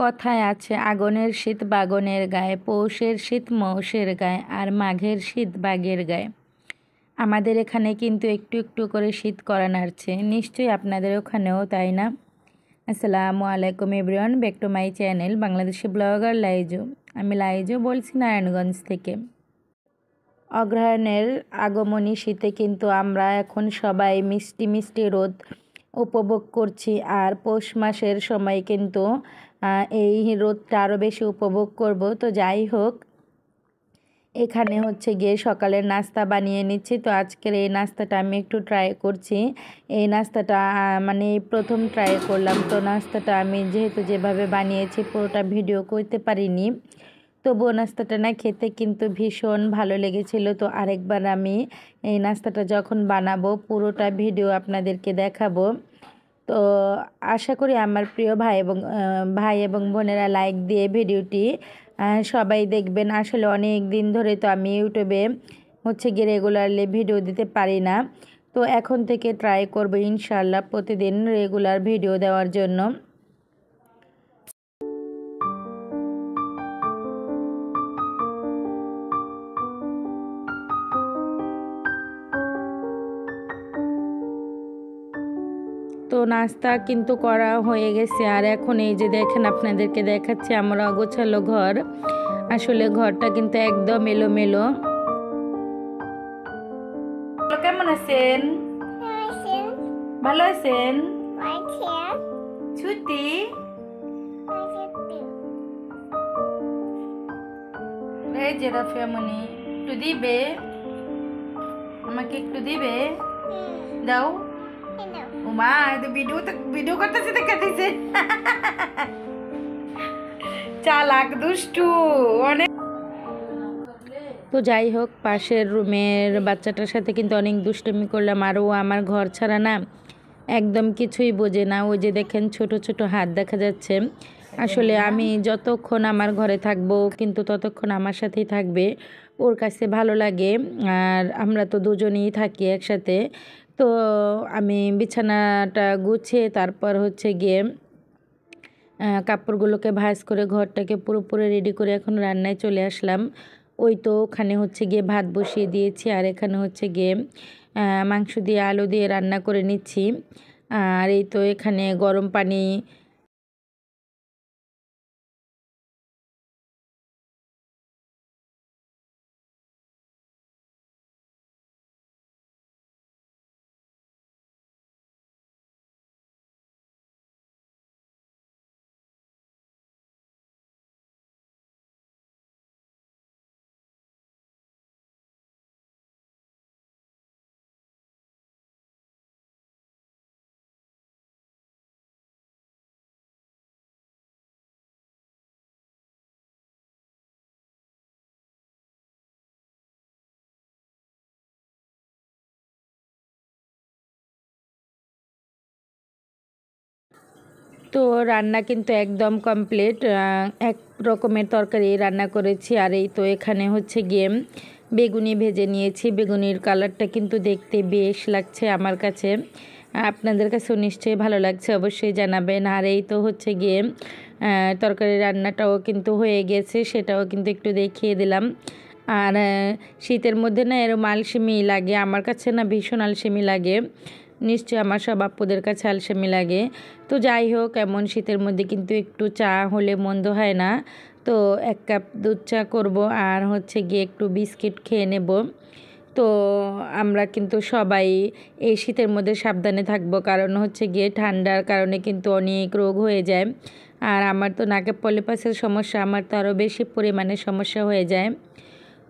কথায় আছে আগুনের শীত বাগনের গায়ে, পৌষের শীত মৌসের গায়ে, আর মাঘের শীত বাঘের গায়ে। আমাদের এখানে কিন্তু একটু একটু করে শীত করা নাড়ছে, নিশ্চয়ই আপনাদের ওখানেও, তাই না? আসসালামু আলাইকুম everyone, back to my channel Bangladeshi blogger Laiju. আমি লাইজু বলছি নারায়ণগঞ্জ থেকে। অগ্রহায়ণের আগমনী শীতে কিন্তু আমরা এখন সবাই মিষ্টি মিষ্টি রোদ উপভোগ করছি, আর পৌষ মাসের সময় কিন্তু এই রোদটা আরও বেশি উপভোগ করব। তো যাই হোক, এখানে হচ্ছে গিয়ে সকালের নাস্তা বানিয়ে নিচ্ছি। তো আজকের এই নাস্তাটা আমি একটু ট্রাই করছি। এই নাস্তাটা মানে প্রথম ট্রাই করলাম। তো নাস্তাটা আমি যেহেতু যেভাবে বানিয়েছি পুরোটা ভিডিও করতে পারিনি, তবুও নাস্তাটা না খেতে কিন্তু ভীষণ ভালো লেগেছিল। তো আরেকবার আমি এই নাস্তাটা যখন বানাবো পুরোটা ভিডিও আপনাদেরকে দেখাবো। তো আশা করি আমার প্রিয় ভাই এবং বোনেরা লাইক দিয়ে ভিডিওটি সবাই দেখবেন। আসলে অনেক দিন ধরে তো আমি ইউটিউবে হচ্ছে গিয়ে রেগুলারলি ভিডিও দিতে পারি না। তো এখন থেকে ট্রাই করব ইনশাআল্লাহ প্রতিদিন রেগুলার ভিডিও দেওয়ার জন্য। তো নাস্তা কিন্তু করা হয়ে গেছে, আর এখন এই যে দেখেন আপনাদেরকে দেখাচ্ছি আমরা অগোছালো ঘর। আসলে ঘরটা কিন্তু একদম এলোমেলো। কেমন আছেন? ভালো আছেন? ছুটি এই যে রাফিয়ামণি একটু দিবে, আমাকে একটু দিবে, দাও। মা ভিডিও করতেছে, দেখাতেছে চালাক দুষ্টু অনেক। তো যাই হোক, পাশের রুমের বাচ্চাটার সাথে কিন্তু অনেক দুষ্টুমি করলাম, আর ও আমার ঘর ছাড়া না একদম কিছুই বোঝে না। ওই যে দেখেন ছোট ছোট হাত দেখা যাচ্ছে। আসলে আমি যতক্ষণ আমার ঘরে থাকবো কিন্তু ততক্ষণ আমার সাথেই থাকবে, ওর কাছে ভালো লাগে। আর আমরা তো দুজনেই থাকি একসাথে। তো আমি বিছানাটা গুছিয়ে তারপর হচ্ছে গিয়ে কাপড়গুলোকে ভাঁজ করে ঘরটাকে পুরোপুরি রেডি করে এখন রান্নায় চলে আসলাম। ওই তো ওখানে হচ্ছে গিয়ে ভাত বসিয়ে দিয়েছি, আর এখানে হচ্ছে গিয়ে মাংস দিয়ে আলু দিয়ে রান্না করে নিচ্ছি। আর এই তো এখানে গরম পানি তো রান্না কিন্তু একদম কমপ্লিট। এক রকমের তরকারি রান্না করেছি, আর এই তো এখানে হচ্ছে গিয়ে বেগুনি ভেজে নিয়েছি। বেগুনির কালারটা কিন্তু দেখতে বেশ লাগছে আমার কাছে, আপনাদের কাছেও নিশ্চয়ই ভালো লাগছে, অবশ্যই জানাবেন। আর এই তো হচ্ছে গিয়ে তরকারি রান্নাটাও কিন্তু হয়ে গেছে, সেটাও কিন্তু একটু দেখিয়ে দিলাম। আর শীতের মধ্যে না এরকম আলসেমি লাগে, আমার কাছে না ভীষণ আলসেমি লাগে, নিশ্চয়ই আমার সব আপুদের কাছে আলসেমি লাগে। তো যাই হোক, এমন শীতের মধ্যে কিন্তু একটু চা হলে মন্দ হয় না। তো 1 কাপ দুধ চা করব, আর হচ্ছে গিয়ে একটু বিস্কিট খেয়ে নেব। তো আমরা কিন্তু সবাই এই শীতের মধ্যে সাবধানে থাকবো, কারণ হচ্ছে গিয়ে ঠান্ডার কারণে কিন্তু অনেক রোগ হয়ে যায়। আর আমার তো নাকে পলিপাসের সমস্যা, আমার তো আরও বেশি পরিমাণে সমস্যা হয়ে যায়।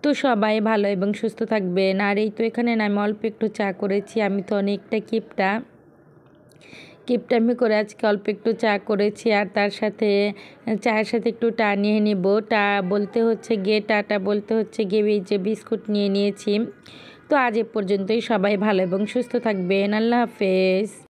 তো সবাই ভালো এবং সুস্থ থাকবেন। আর এই তো এখানে না আমি অল্প একটু চা করেছি, আমি তো অনেকটা কিপটামি করে আজকে অল্প একটু চা করেছি, আর তার সাথে চায়ের সাথে একটু টা নিয়ে নিব। টা বলতে হচ্ছে গিয়ে এই যে বিস্কুট নিয়ে নিয়েছি। তো আজ এ পর্যন্তই, সবাই ভালো এবং সুস্থ থাকবেন। আল্লাহ হাফেজ।